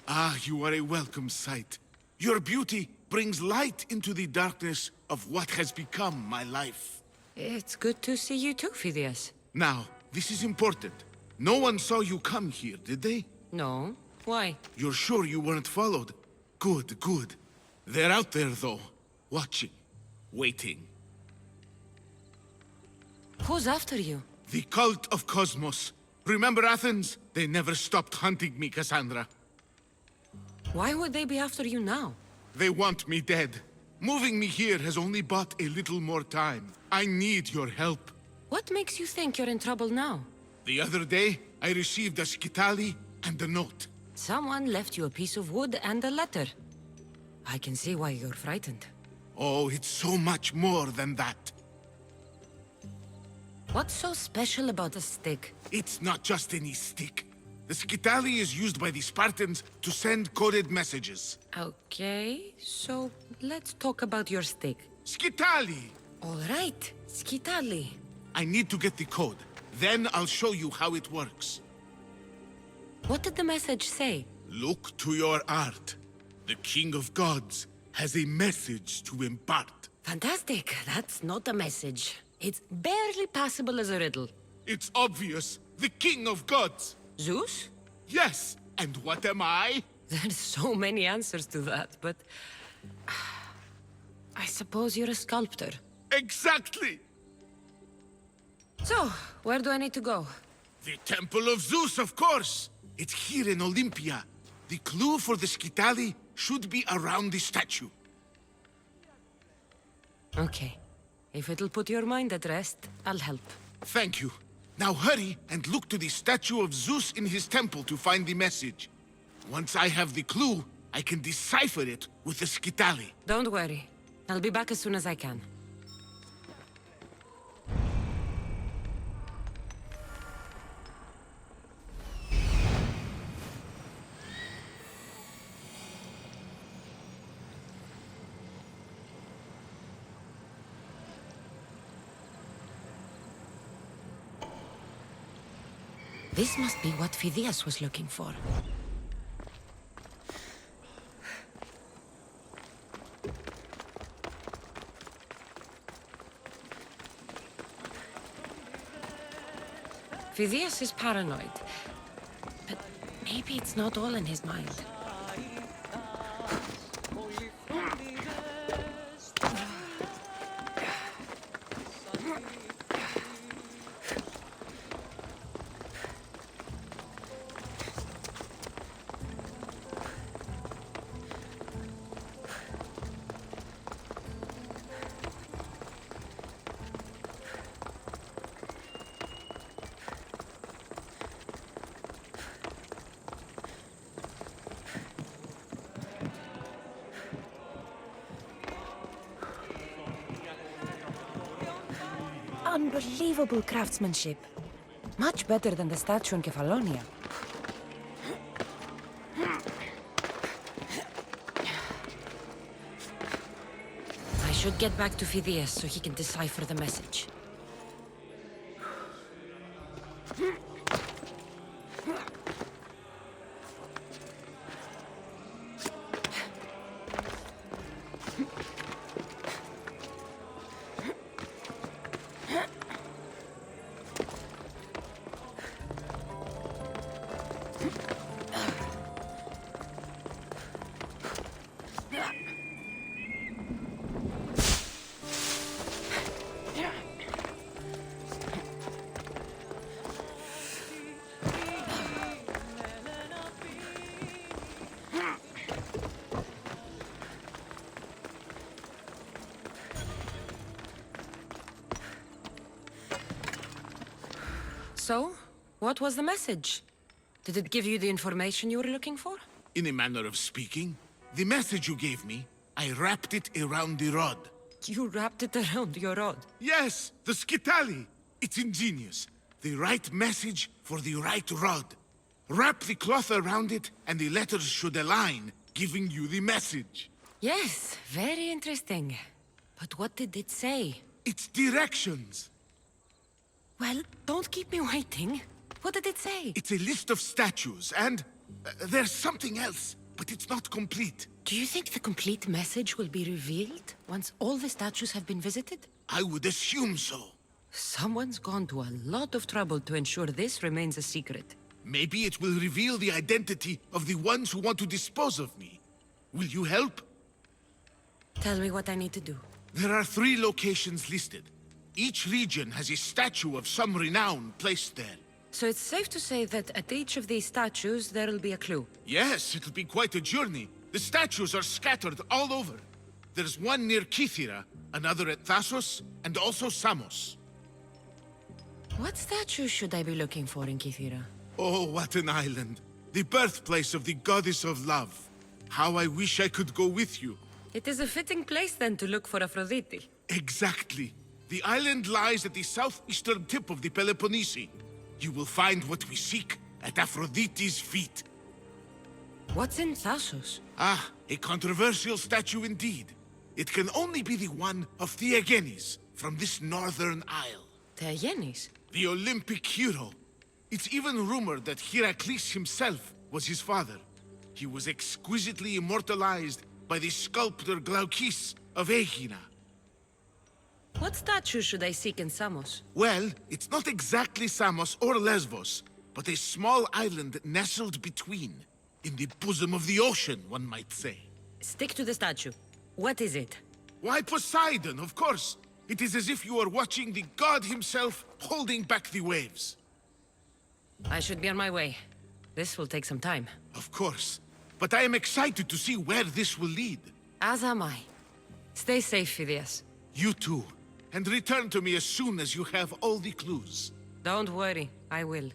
Ah, you are a welcome sight. Your beauty brings light into the darkness of what has become my life. It's good to see you too, Phidias. Now, this is important. No one saw you come here, did they? No? Why? You're sure you weren't followed? Good, good. They're out there, though. Watching. Waiting. Who's after you? The cult of Cosmos. Remember Athens? They never stopped hunting me, Cassandra. Why would they be after you now? They want me dead. Moving me here has only bought a little more time. I need your help. What makes you think you're in trouble now? The other day, I received a skitali and a note. Someone left you a piece of wood and a letter. I can see why you're frightened. Oh, it's so much more than that. What's so special about a stick? It's not just any stick. The skitali is used by the Spartans to send coded messages. Okay, so let's talk about your stick. Skitali! All right, Skitali. I need to get the code. Then I'll show you how it works. What did the message say? Look to your art. The King of Gods has a message to impart. Fantastic. That's not a message. It's barely passable as a riddle. It's obvious. The King of Gods. Zeus? Yes. And what am I? There's so many answers to that, but... I suppose you're a sculptor. Exactly! So, where do I need to go? The Temple of Zeus, of course! It's here in Olympia. The clue for the skitali should be around the statue. Okay. If it'll put your mind at rest, I'll help. Thank you. Now hurry and look to the statue of Zeus in his temple to find the message. Once I have the clue, I can decipher it with the skitali. Don't worry. I'll be back as soon as I can. This must be what Phidias was looking for. Phidias is paranoid, but maybe it's not all in his mind. Unbelievable craftsmanship. Much better than the statue in Kefalonia. I should get back to Phidias so he can decipher the message. So, what was the message? Did it give you the information you were looking for? In a manner of speaking, the message you gave me, I wrapped it around the rod. You wrapped it around your rod. Yes, the skitali. It's ingenious. The right message for the right rod. Wrap the cloth around it, and the letters should align, giving you the message. Yes, very interesting. But what did it say? It's directions. Well, don't keep me waiting. What did it say? It's a list of statues, and There's something else, but it's not complete. Do you think the complete message will be revealed once all the statues have been visited? I would assume so. Someone's gone to a lot of trouble to ensure this remains a secret. Maybe it will reveal the identity of the ones who want to dispose of me. Will you help? Tell me what I need to do. There are 3 locations listed. Each region has a statue of some renown placed there. So it's safe to say that at each of these statues there'll be a clue. Yes, it'll be quite a journey. The statues are scattered all over. There's one near Kythera, another at Thasos, and also Samos. What statue should I be looking for in Kythera? Oh, what an island. The birthplace of the goddess of love. How I wish I could go with you. It is a fitting place then to look for Aphrodite. Exactly. The island lies at the southeastern tip of the Peloponnese. You will find what we seek at Aphrodite's feet. What's in Thasos? Ah, a controversial statue indeed. It can only be the one of Theagenes from this northern isle. Theagenes? The Olympic hero. It's even rumored that Heracles himself was his father. He was exquisitely immortalized by the sculptor Glaukis of Aegina. What statue should I seek in Samos? Well, it's not exactly Samos or Lesbos, but a small island nestled between. In the bosom of the ocean, one might say. Stick to the statue. What is it? Why, Poseidon, of course. It is as if you are watching the god himself holding back the waves. I should be on my way. This will take some time. Of course. But I am excited to see where this will lead. As am I. Stay safe, Phidias. You too. And return to me as soon as you have all the clues. Don't worry, I will.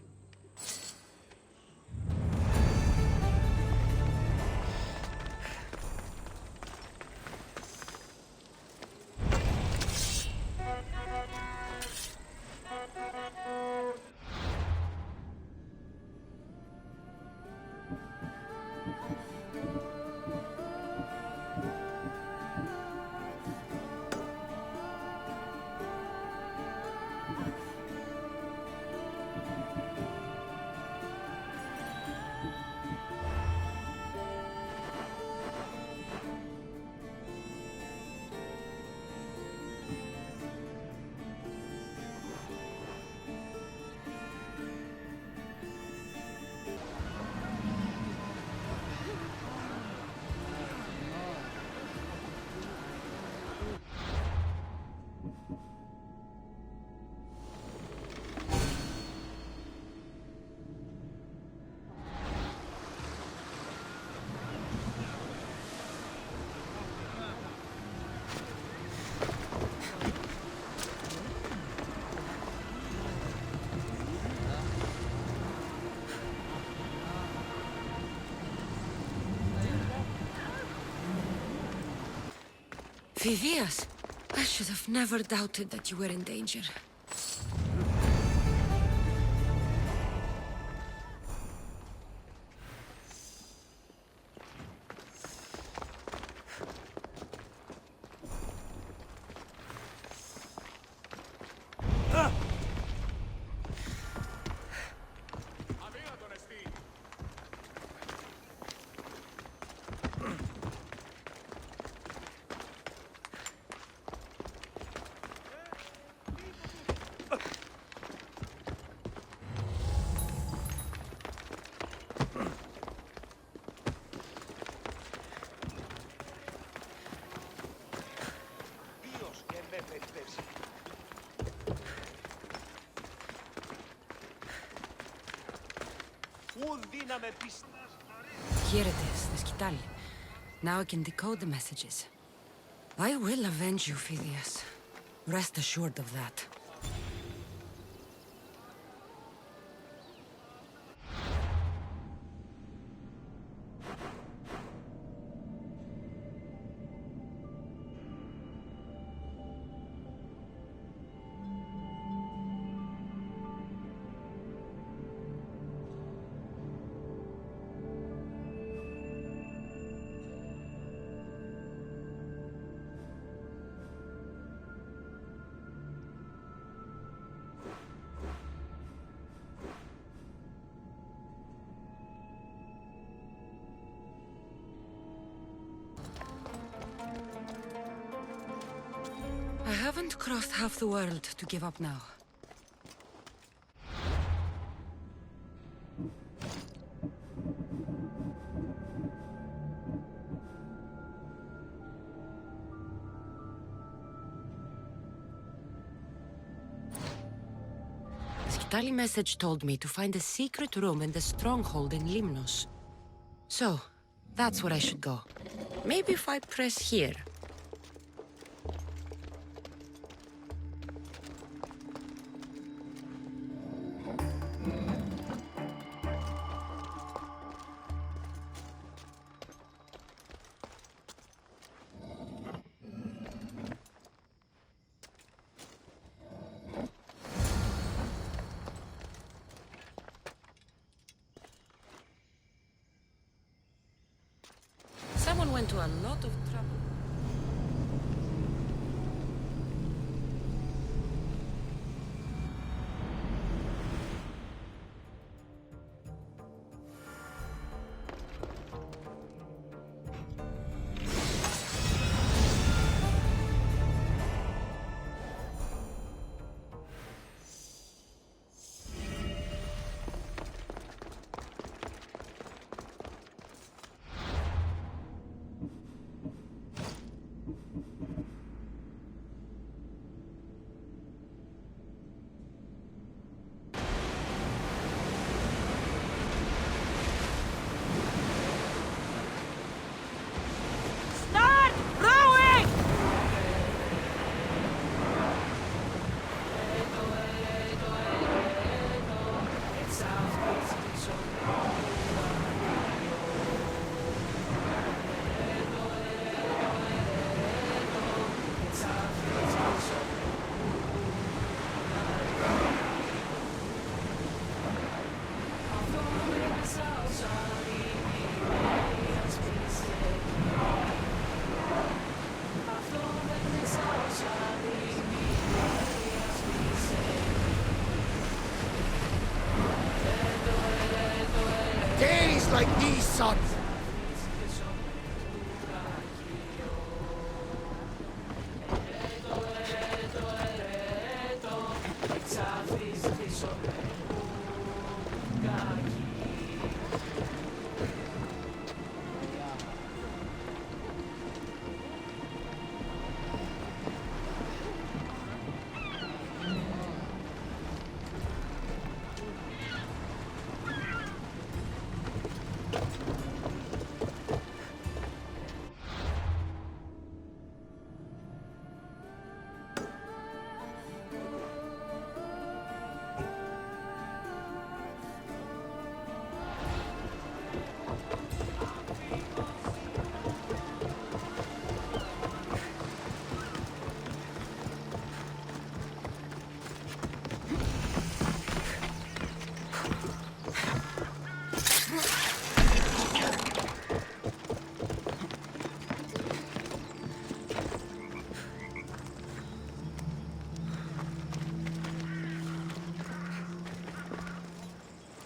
Phidias, I should have never doubted that you were in danger. Here it is, the Skital. Now I can decode the messages. I will avenge you, Phidias. Rest assured of that. won't cross half the world to give up now. Skitali message told me to find a secret room in the stronghold in Limnos. So, that's where I should go. Maybe if I press here. Someone went to a lot of trouble. Start rowing! Days like these, son!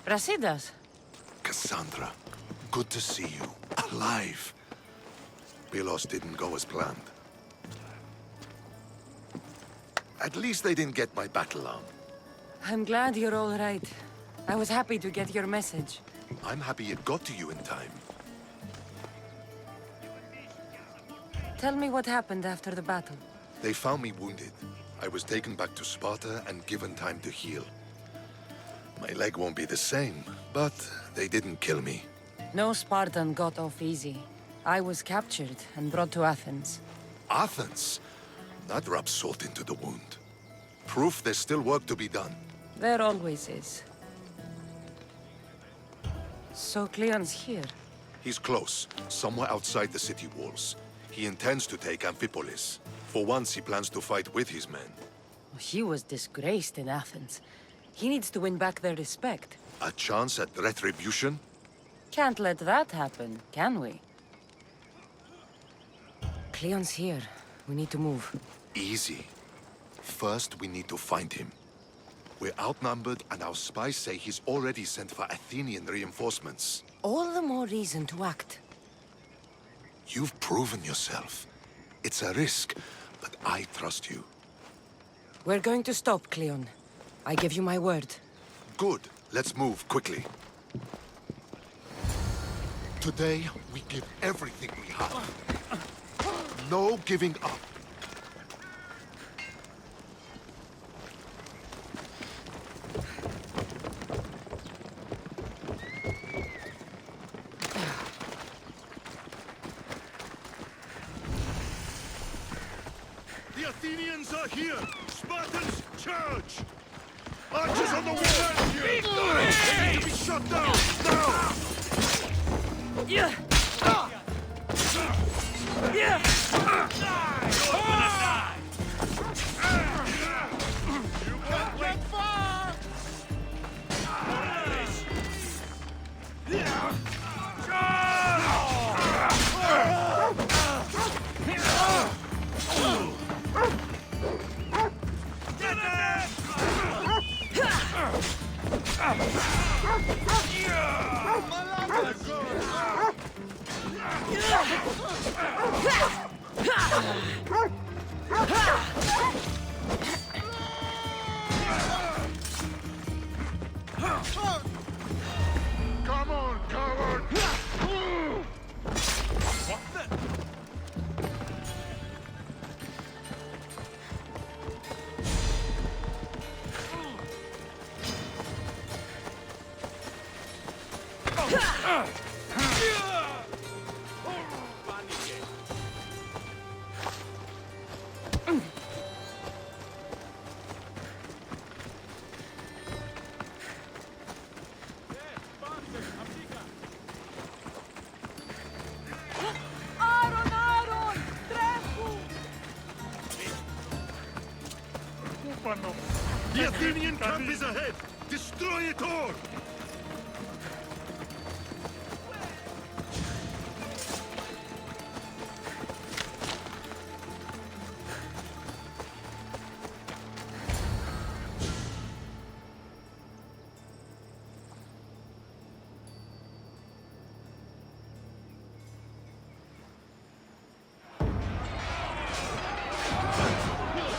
Brasidas. Cassandra, good to see you. Alive. Pilos didn't go as planned. At least they didn't get my battle arm. I'm glad you're all right. I was happy to get your message. I'm happy it got to you in time. Tell me what happened after the battle. They found me wounded. I was taken back to Sparta and given time to heal. My leg won't be the same, but they didn't kill me. No Spartan got off easy. I was captured and brought to Athens. Athens? That rubs salt into the wound. Proof there's still work to be done. There always is. So Cleon's here. He's close, somewhere outside the city walls. He intends to take Amphipolis. For once, he plans to fight with his men. He was disgraced in Athens. He needs to win back their respect. A chance at retribution? Can't let that happen, can we? Cleon's here. We need to move. Easy. First, we need to find him. We're outnumbered, and our spies say he's already sent for Athenian reinforcements. All the more reason to act. You've proven yourself. It's a risk, but I trust you. We're going to stop, Cleon. I give you my word. Good. Let's move quickly. Today, we give everything we have. No giving up. The Athenians are here! Spartans, charge! Archers on the wall! They need to be shot down! Now! You can't get far! Come on, coward! What the? The Athenian camp is ahead! Destroy it all!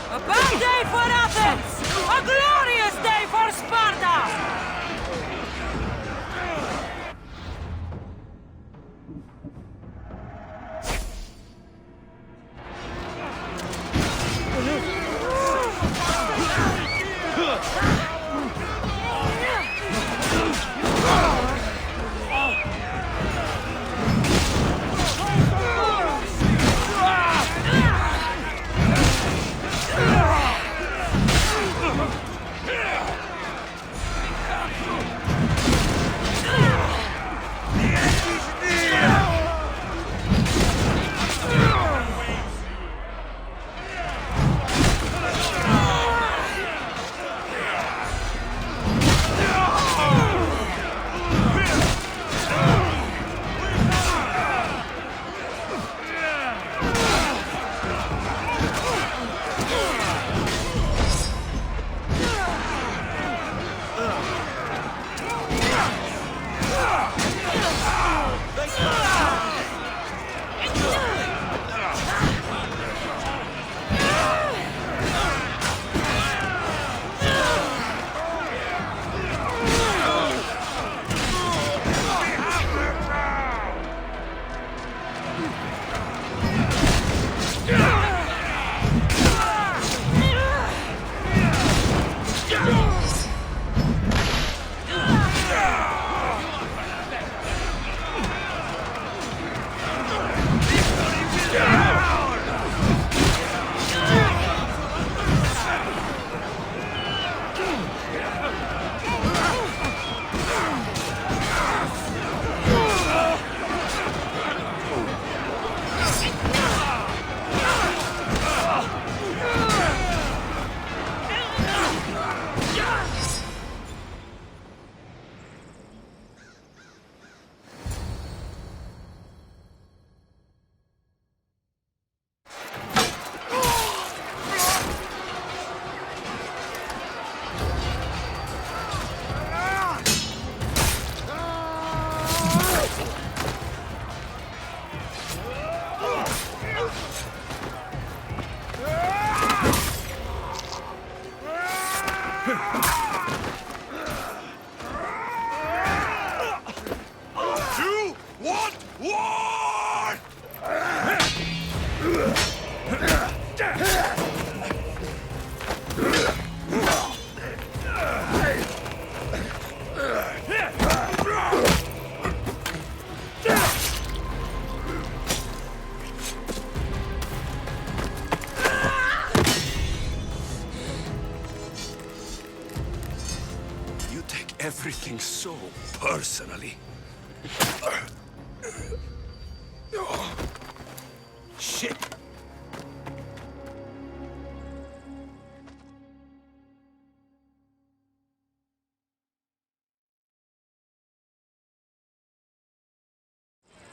A bad day for Athens! A glorious day for Sparta! everything so personally. Shit!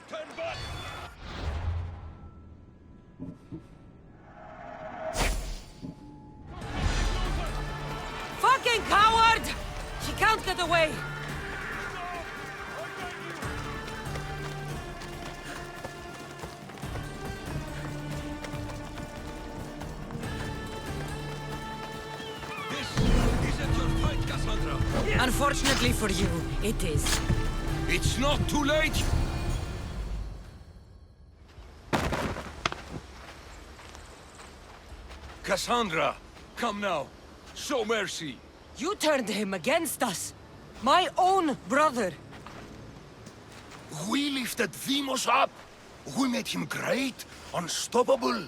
Turn back! Fucking coward! She can't get away! This isn't your fight, Cassandra! Unfortunately for you, it is. It's not too late! Cassandra, come now. Show mercy. You turned him against us! My own brother! We lifted Deimos up. We made him great, unstoppable.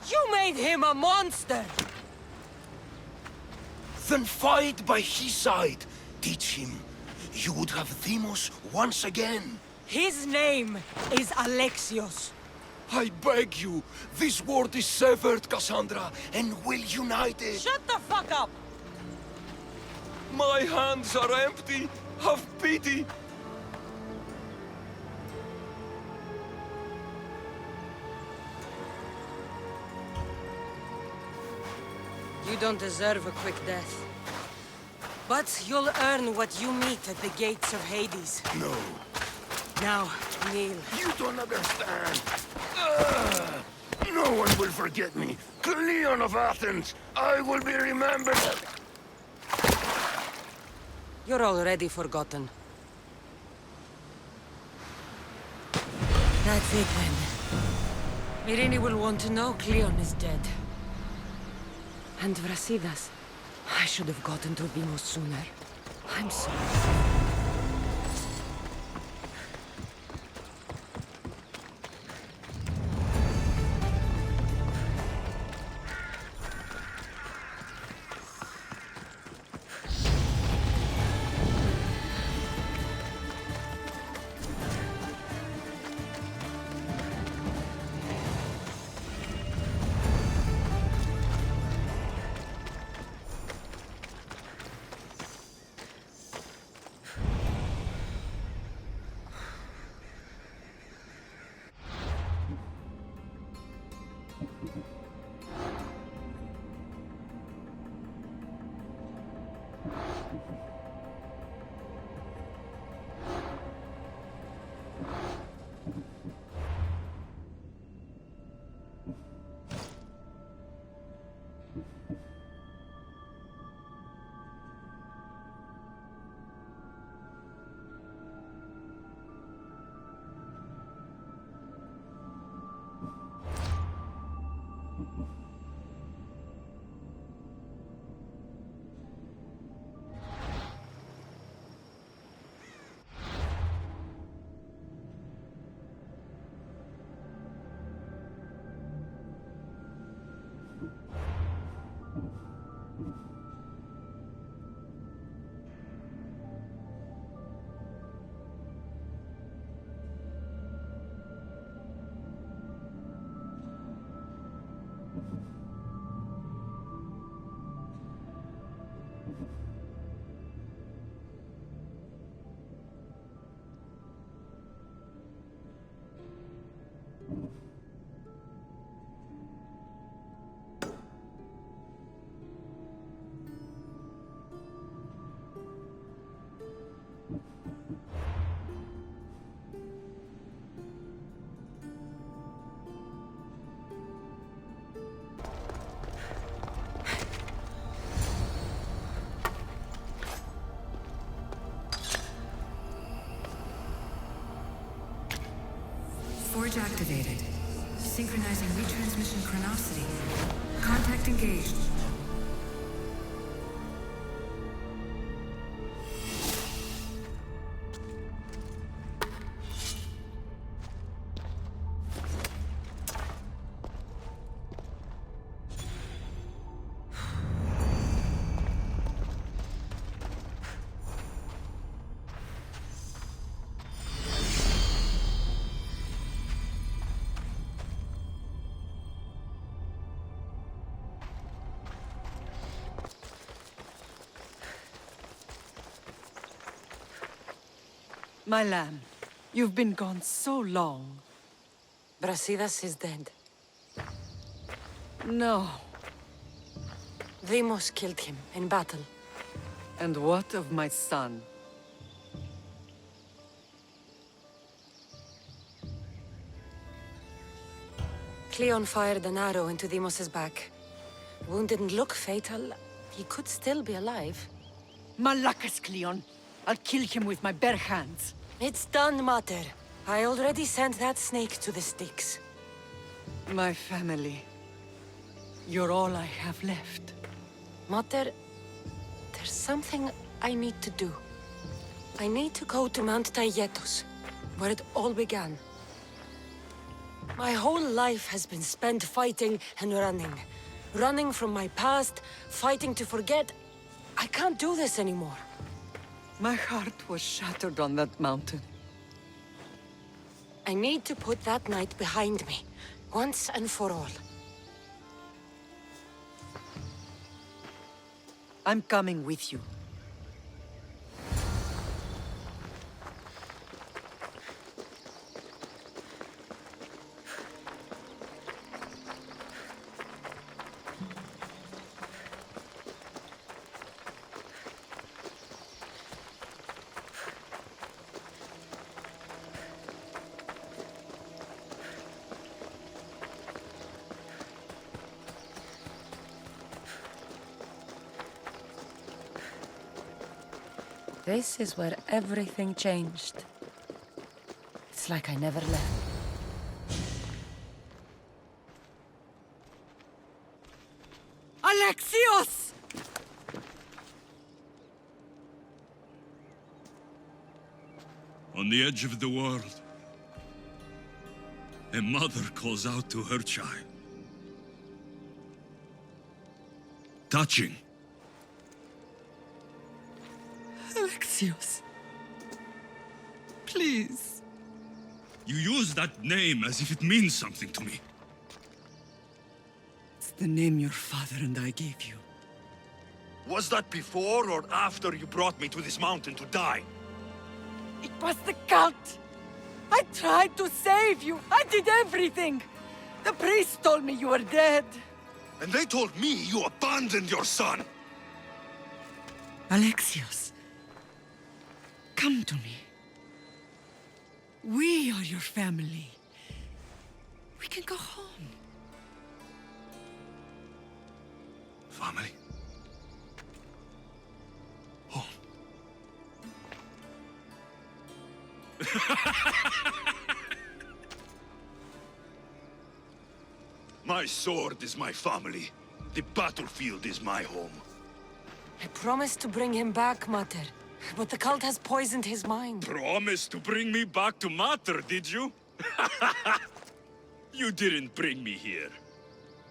You made him a monster! Then fight by his side. Teach him. You would have Deimos once again. His name is Alexios. I beg you, this world is severed, Cassandra, and we'll unite it. Shut the fuck up! My hands are empty. Have pity. You don't deserve a quick death. But you'll earn what you meet at the gates of Hades. No, Now, kneel. you don't understand. No one will forget me. Cleon of Athens, I will be remembered. You're already forgotten. That's it then. Myrine will want to know Cleon is dead. And Brasidas. I should have gotten to Deimos sooner. I'm sorry. Forge activated. Synchronizing retransmission chronicity. Contact engaged. My lamb, you've been gone so long. Brasidas is dead. No. Deimos killed him in battle. And what of my son? Cleon fired an arrow into Deimos' back. Wound didn't look fatal. He could still be alive. Malakas, Cleon. I'll kill him with my bare hands. It's done, Mater. I already sent that snake to the Styx. My family. You're all I have left. Mater, there's something I need to do. I need to go to Mount Taygetos, where it all began. My whole life has been spent fighting and running. Running from my past, fighting to forget. I can't do this anymore. My heart was shattered on that mountain. I need to put that night behind me, once and for all. I'm coming with you. This is where everything changed. It's like I never left. Alexios! On the edge of the world, a mother calls out to her child. Touching. Alexios. Please. You use that name as if it means something to me. It's the name your father and I gave you. Was that before or after you brought me to this mountain to die? It was the cult! I tried to save you! I did everything! The priest told me you were dead! And they told me you abandoned your son! Alexios, come to me. We are your family. We can go home. Family? Home. My sword is my family. The battlefield is my home. I promised to bring him back, Mater. But the cult has poisoned his mind. Promised to bring me back to Mater, did you? You didn't bring me here.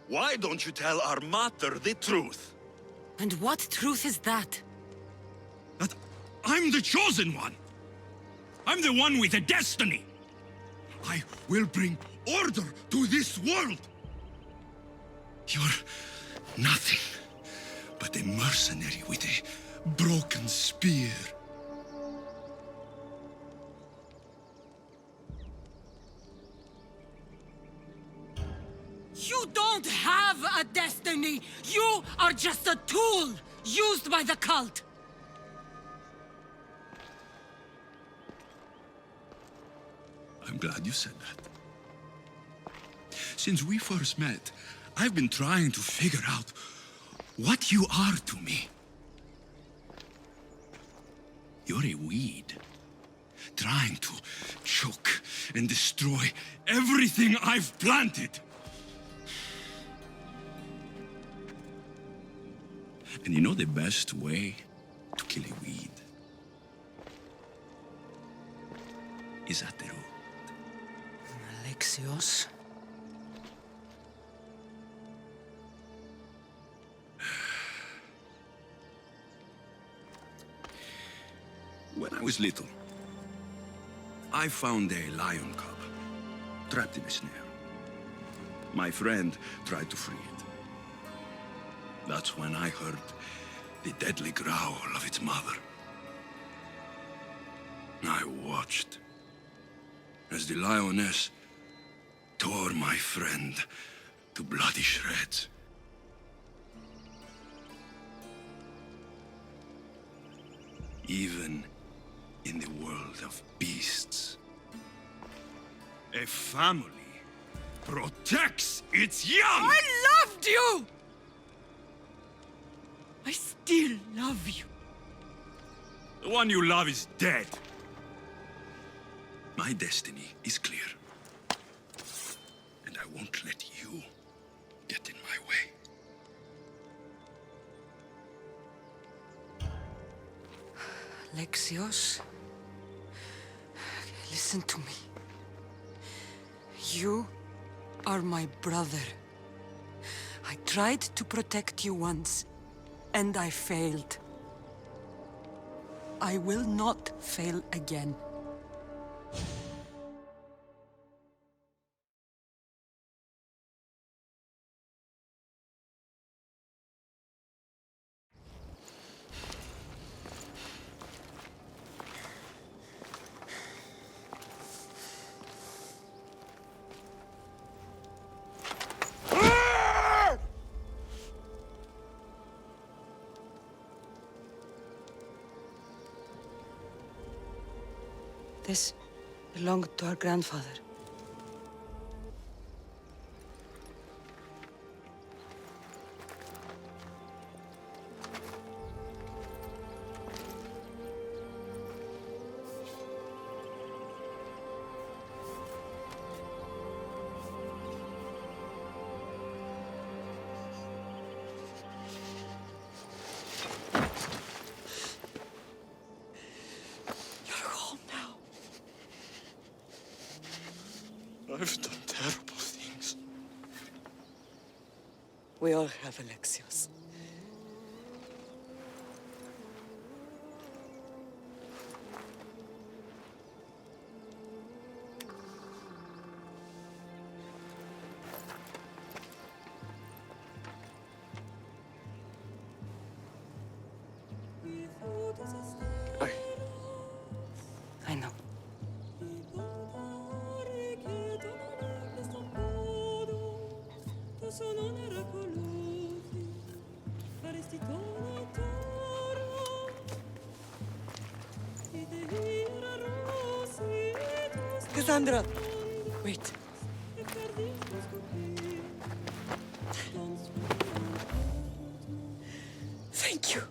Why don't you tell our Mater the truth? And what truth is that? That I'm the chosen one. I'm the one with a destiny. I will bring order to this world. You're nothing but a mercenary with a broken spear. You don't have a destiny! You are just a tool used by the cult! I'm glad you said that. Since we first met, I've been trying to figure out what you are to me. You're a weed, trying to choke and destroy everything I've planted. And you know the best way to kill a weed is at the root. Alexios? When I was little, I found a lion cub trapped in a snare. My friend tried to free it. That's when I heard the deadly growl of its mother. I watched as the lioness tore my friend to bloody shreds. Even in the world of beasts, a family protects its young! I loved you! I still love you. The one you love is dead. My destiny is clear. And I won't let you get in my way. Lexios, listen to me. You are my brother. I tried to protect you once, and I failed. I will not fail again. This belonged to our grandfather. You're home now. I've done terrible things. We all have Alexios. I know. Cassandra, wait. Thank you.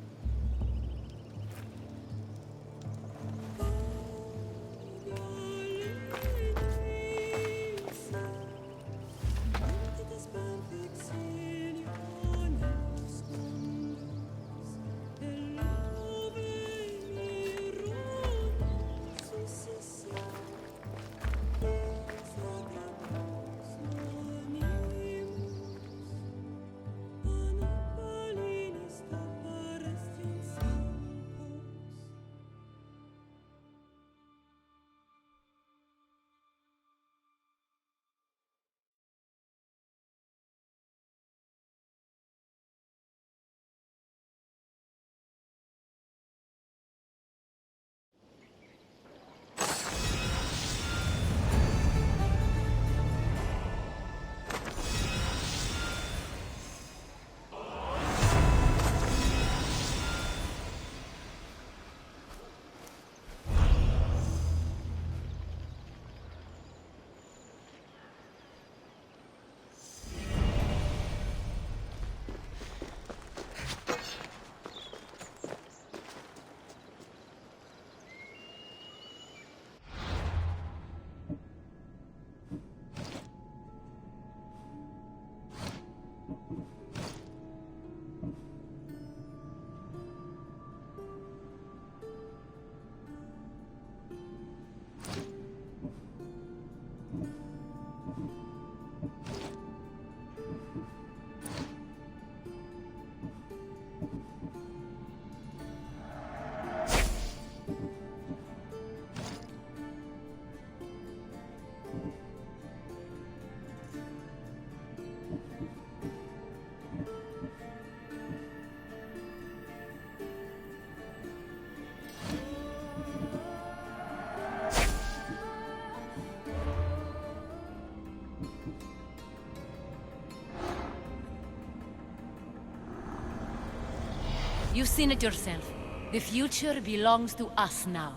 You've seen it yourself. The future belongs to us now.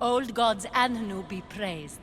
Old gods and new be praised.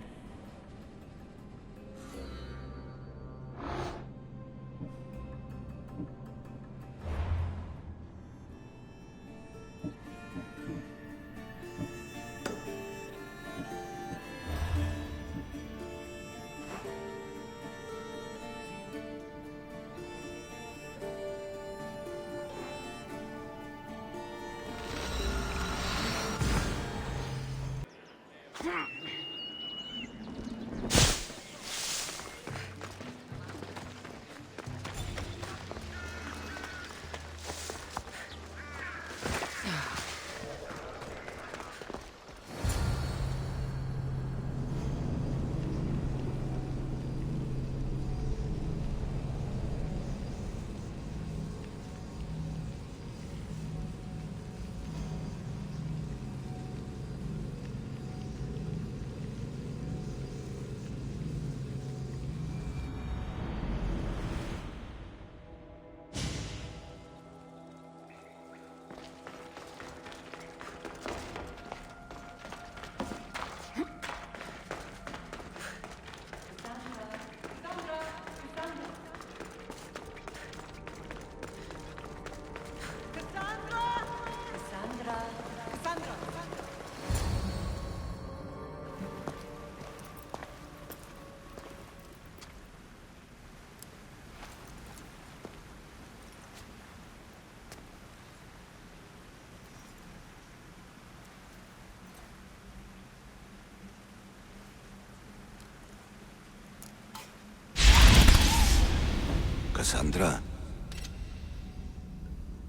Cassandra,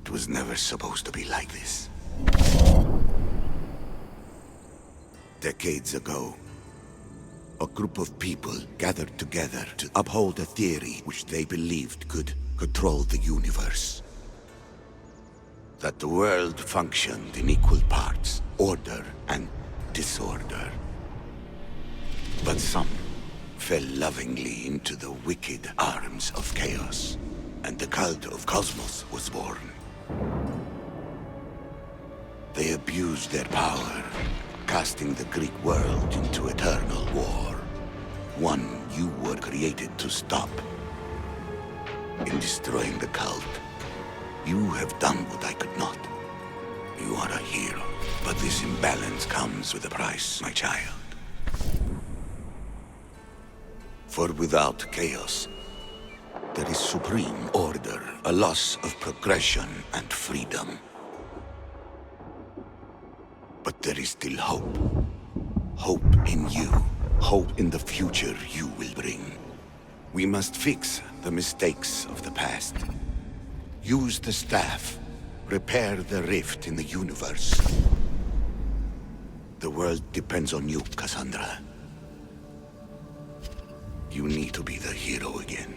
it was never supposed to be like this. Decades ago, a group of people gathered together to uphold a theory which they believed could control the universe. That the world functioned in equal parts, order and disorder. But some fell lovingly into the wicked arms of chaos, and the cult of Cosmos was born. They abused their power, casting the Greek world into eternal war. One you were created to stop. In destroying the cult, you have done what I could not. You are a hero, but this imbalance comes with a price, my child. For without chaos, there is supreme order, a loss of progression and freedom. But there is still hope. Hope in you. Hope in the future you will bring. We must fix the mistakes of the past. Use the staff. Repair the rift in the universe. The world depends on you, Cassandra. You need to be the hero again.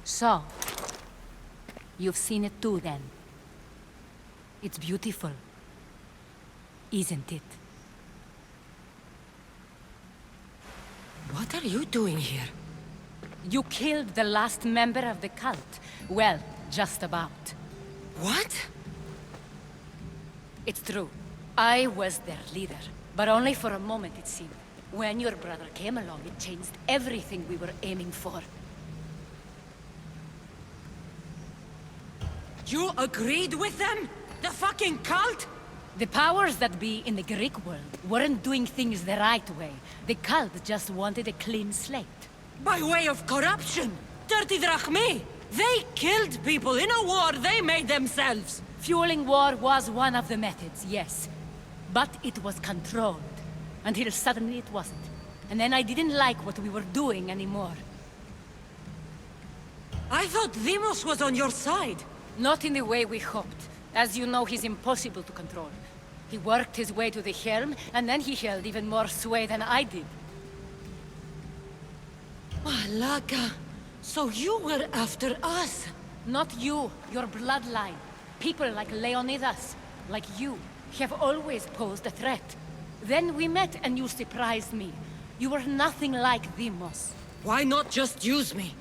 So, you've seen it too then. It's beautiful, isn't it? What are you doing here? You killed the last member of the cult. Well, just about. What? It's true. I was their leader, but only for a moment it seemed. When your brother came along, it changed everything we were aiming for. You agreed with them? The fucking cult? The powers that be in the Greek world weren't doing things the right way. The cult just wanted a clean slate. By way of corruption! Dirty drachmi! They killed people in a war they made themselves! Fueling war was one of the methods, yes. But it was controlled. Until suddenly it wasn't. And then I didn't like what we were doing anymore. I thought Deimos was on your side. Not in the way we hoped. As you know, he's impossible to control. He worked his way to the helm, and then he held even more sway than I did. Malaka, so you were after us? Not you, your bloodline. People like Leonidas, like you. have always posed a threat. Then we met and you surprised me. You were nothing like Demos. Why not just use me?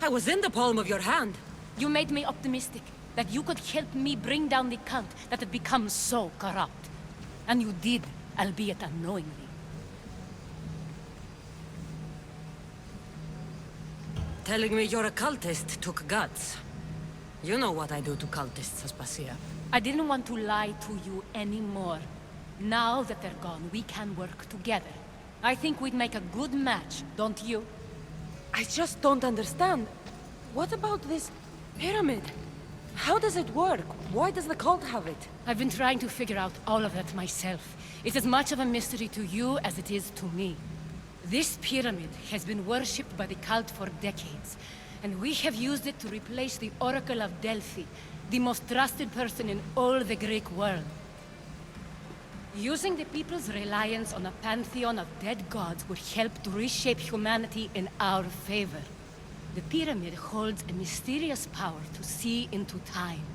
I was in the palm of your hand. You made me optimistic that you could help me bring down the cult that had become so corrupt. And you did, albeit unknowingly. Telling me you're a cultist took guts. You know what I do to cultists, Aspasia. I didn't want to lie to you anymore. Now that they're gone, we can work together. I think we'd make a good match, don't you? I just don't understand. What about this pyramid? How does it work? Why does the cult have it? I've been trying to figure out all of that myself. It's as much of a mystery to you as it is to me. This pyramid has been worshipped by the cult for decades, and we have used it to replace the Oracle of Delphi, the most trusted person in all the Greek world. Using the people's reliance on a pantheon of dead gods would help to reshape humanity in our favor. The pyramid holds a mysterious power to see into time,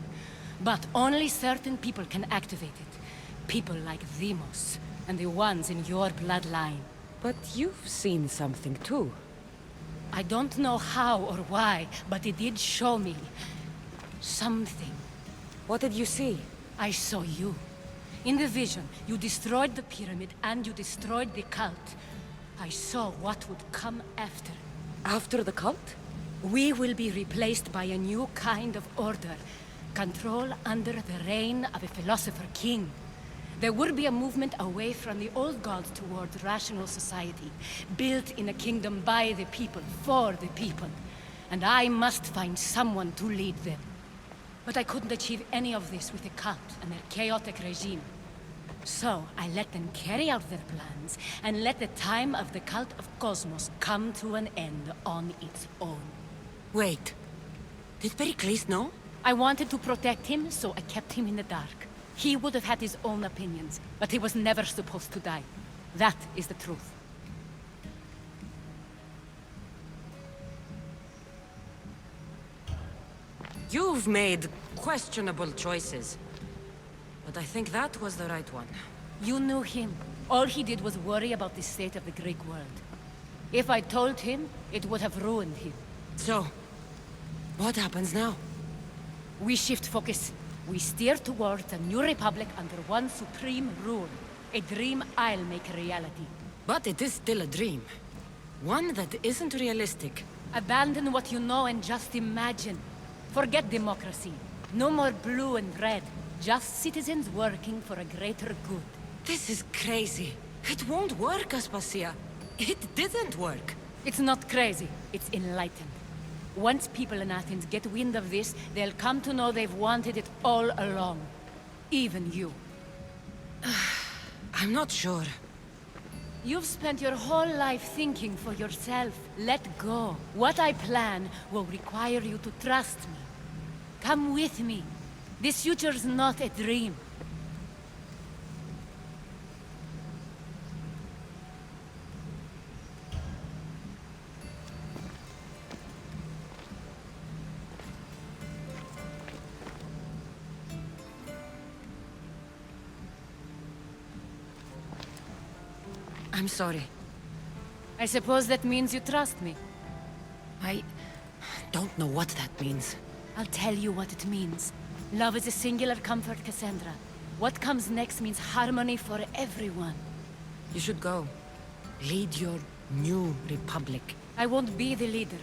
but only certain people can activate it. People like Demos, and the ones in your bloodline. But you've seen something too. I don't know how or why, but it did show me something. What did you see? I saw you. In the vision, you destroyed the pyramid and you destroyed the cult. I saw what would come after. After the cult? We will be replaced by a new kind of order. Control under the reign of a philosopher king. There would be a movement away from the old gods towards rational society, built in a kingdom by the people, for the people. And I must find someone to lead them. But I couldn't achieve any of this with the cult and their chaotic regime. So I let them carry out their plans, and let the time of the cult of Cosmos come to an end on its own. Wait. Did Pericles know? I wanted to protect him, so I kept him in the dark. He would have had his own opinions, but he was never supposed to die. That is the truth. You've made questionable choices. But I think that was the right one. You knew him. All he did was worry about the state of the Greek world. If I told him, it would have ruined him. So, what happens now? We shift focus. We steer towards a new republic under one supreme rule. A dream I'll make a reality. But it is still a dream. One that isn't realistic. Abandon what you know and just imagine. Forget democracy. No more blue and red. Just citizens working for a greater good. This is crazy. It won't work, Aspasia. It didn't work. It's not crazy. It's enlightened. Once people in Athens get wind of this, they'll come to know they've wanted it all along. Even you. I'm not sure. You've spent your whole life thinking for yourself. Let go. What I plan will require you to trust me. Come with me. This future's not a dream. I'm sorry. I suppose that means you trust me. I don't know what that means. I'll tell you what it means. Love is a singular comfort, Cassandra. What comes next means harmony for everyone. You should go. Lead your new republic. I won't be the leader.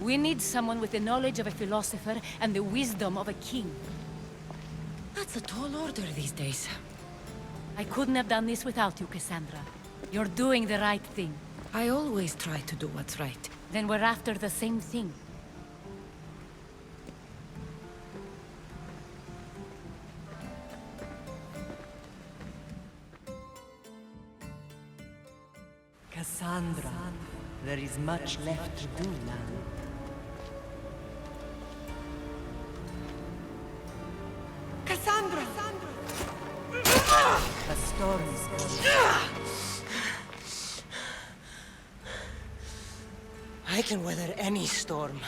We need someone with the knowledge of a philosopher and the wisdom of a king. That's a tall order these days. I couldn't have done this without you, Cassandra. You're doing the right thing. I always try to do what's right. Then we're after the same thing. Cassandra, there is much left to do now. Cassandra! The storm is coming. I can weather any storm.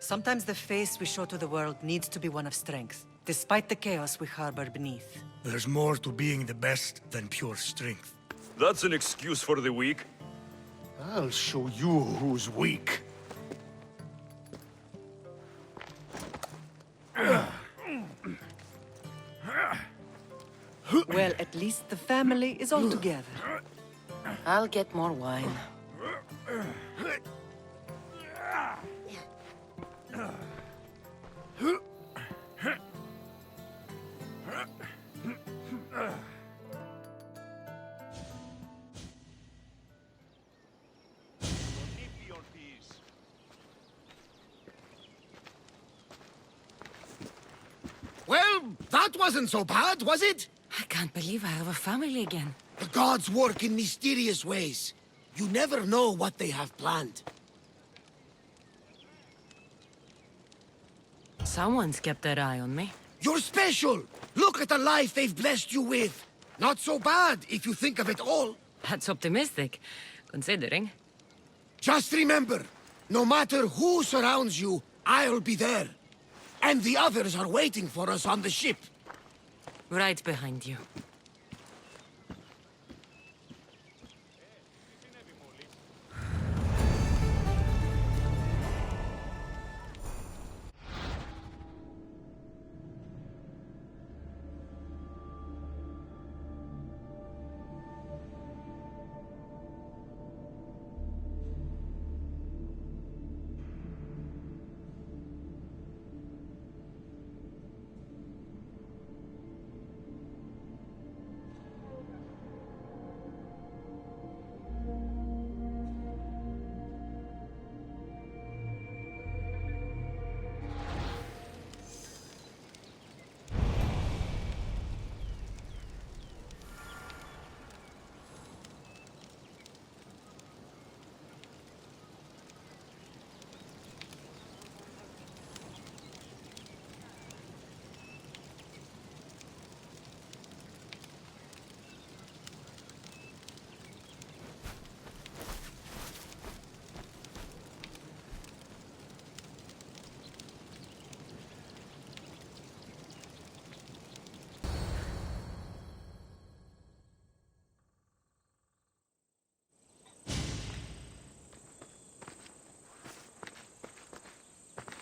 Sometimes the face we show to the world needs to be one of strength, despite the chaos we harbor beneath. There's more to being the best than pure strength. That's an excuse for the weak. I'll show you who's weak. Well, at least the family is all together. I'll get more wine. Well, that wasn't so bad, was it? I can't believe I have a family again. The gods work in mysterious ways. You never know what they have planned. Someone's kept their eye on me. You're special! Look at the life they've blessed you with! Not so bad, if you think of it all. That's optimistic, considering. Just remember, no matter who surrounds you, I'll be there. And the others are waiting for us on the ship. Right behind you.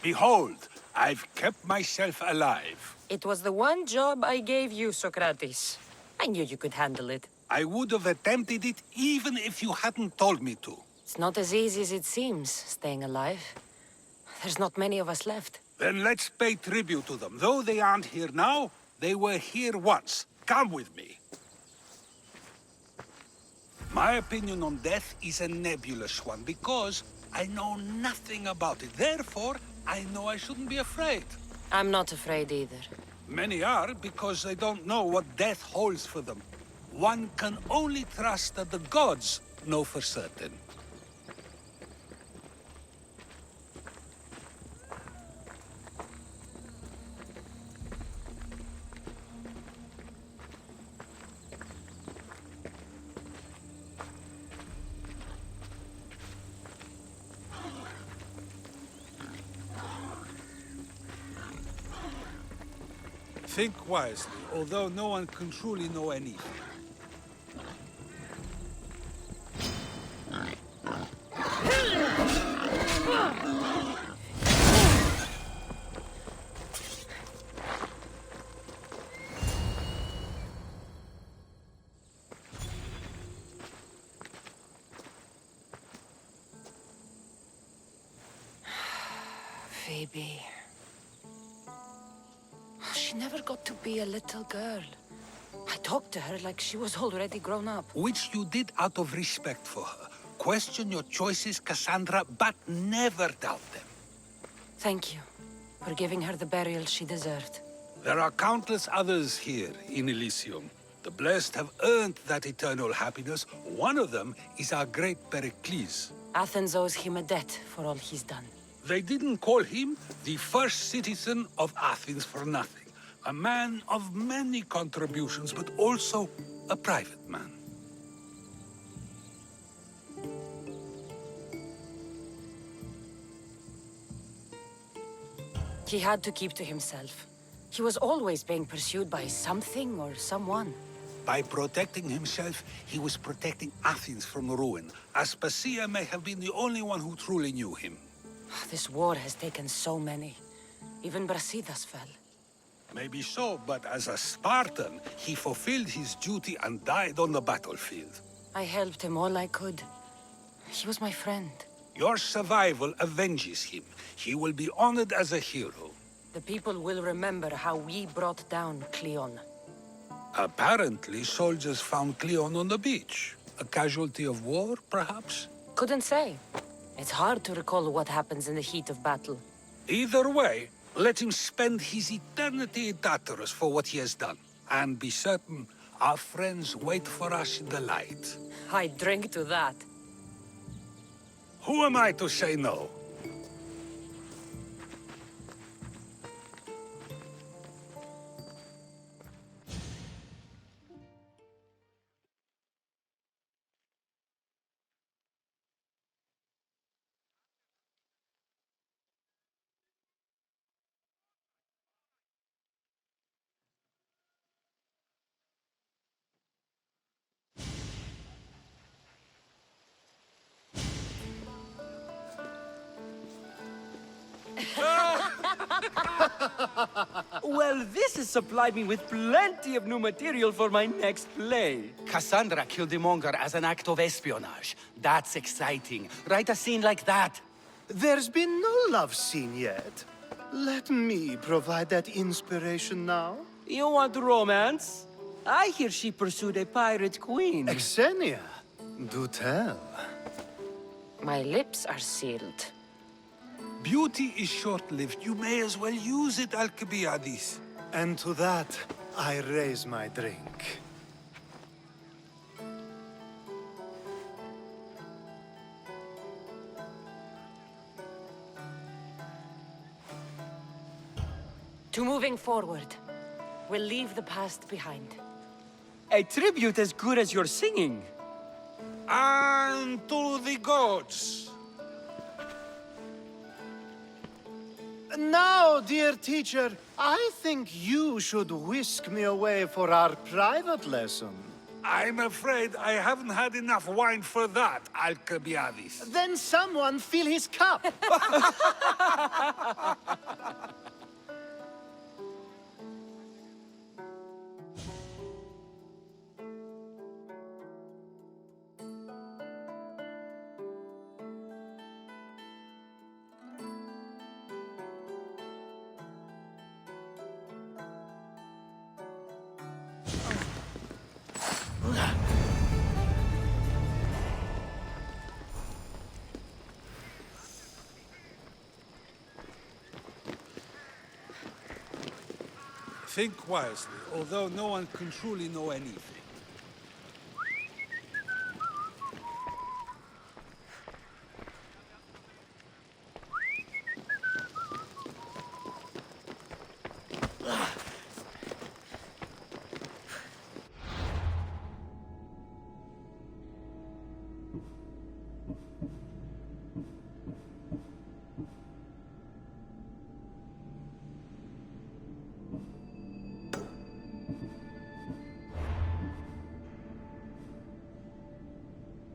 Behold, I've kept myself alive. It was the one job I gave you, Socrates. I knew you could handle it. I would have attempted it even if you hadn't told me to. It's not as easy as it seems, staying alive. There's not many of us left. Then let's pay tribute to them. Though they aren't here now, they were here once. Come with me. My opinion on death is a nebulous one because I know nothing about it. Therefore, I know I shouldn't be afraid. I'm not afraid either. Many are because they don't know what death holds for them. One can only trust that the gods know for certain. Think wisely, although no one can truly know anything. Phoebe. She never got to be a little girl. I talked to her like she was already grown up. Which you did out of respect for her. Question your choices, Cassandra, but never doubt them. Thank you for giving her the burial she deserved. There are countless others here in Elysium. The blessed have earned that eternal happiness. One of them is our great Pericles. Athens owes him a debt for all he's done. They didn't call him the first citizen of Athens for nothing. A man of many contributions, but also a private man. He had to keep to himself. He was always being pursued by something or someone. By protecting himself, he was protecting Athens from ruin. Aspasia may have been the only one who truly knew him. This war has taken so many. Even Brasidas fell. Maybe so, but as a Spartan, he fulfilled his duty and died on the battlefield. I helped him all I could. He was my friend. Your survival avenges him. He will be honored as a hero. The people will remember how we brought down Cleon. Apparently, soldiers found Cleon on the beach. A casualty of war, perhaps? Couldn't say. It's hard to recall what happens in the heat of battle. Either way, let him spend his eternity in Tartarus for what he has done. And be certain, our friends wait for us in the light. I drink to that. Who am I to say no? Well, this has supplied me with plenty of new material for my next play. Cassandra killed the monger as an act of espionage. That's exciting. Write a scene like that. There's been no love scene yet. Let me provide that inspiration now. You want romance? I hear she pursued a pirate queen. Xenia, do tell. My lips are sealed. Beauty is short-lived. You may as well use it, Alcibiades. And to that, I raise my drink. To moving forward. We'll leave the past behind. A tribute as good as your singing. And to the gods. Now, dear teacher, I think you should whisk me away for our private lesson. I'm afraid I haven't had enough wine for that, Alcibiades. Then someone fill his cup. Think wisely, although no one can truly know anything.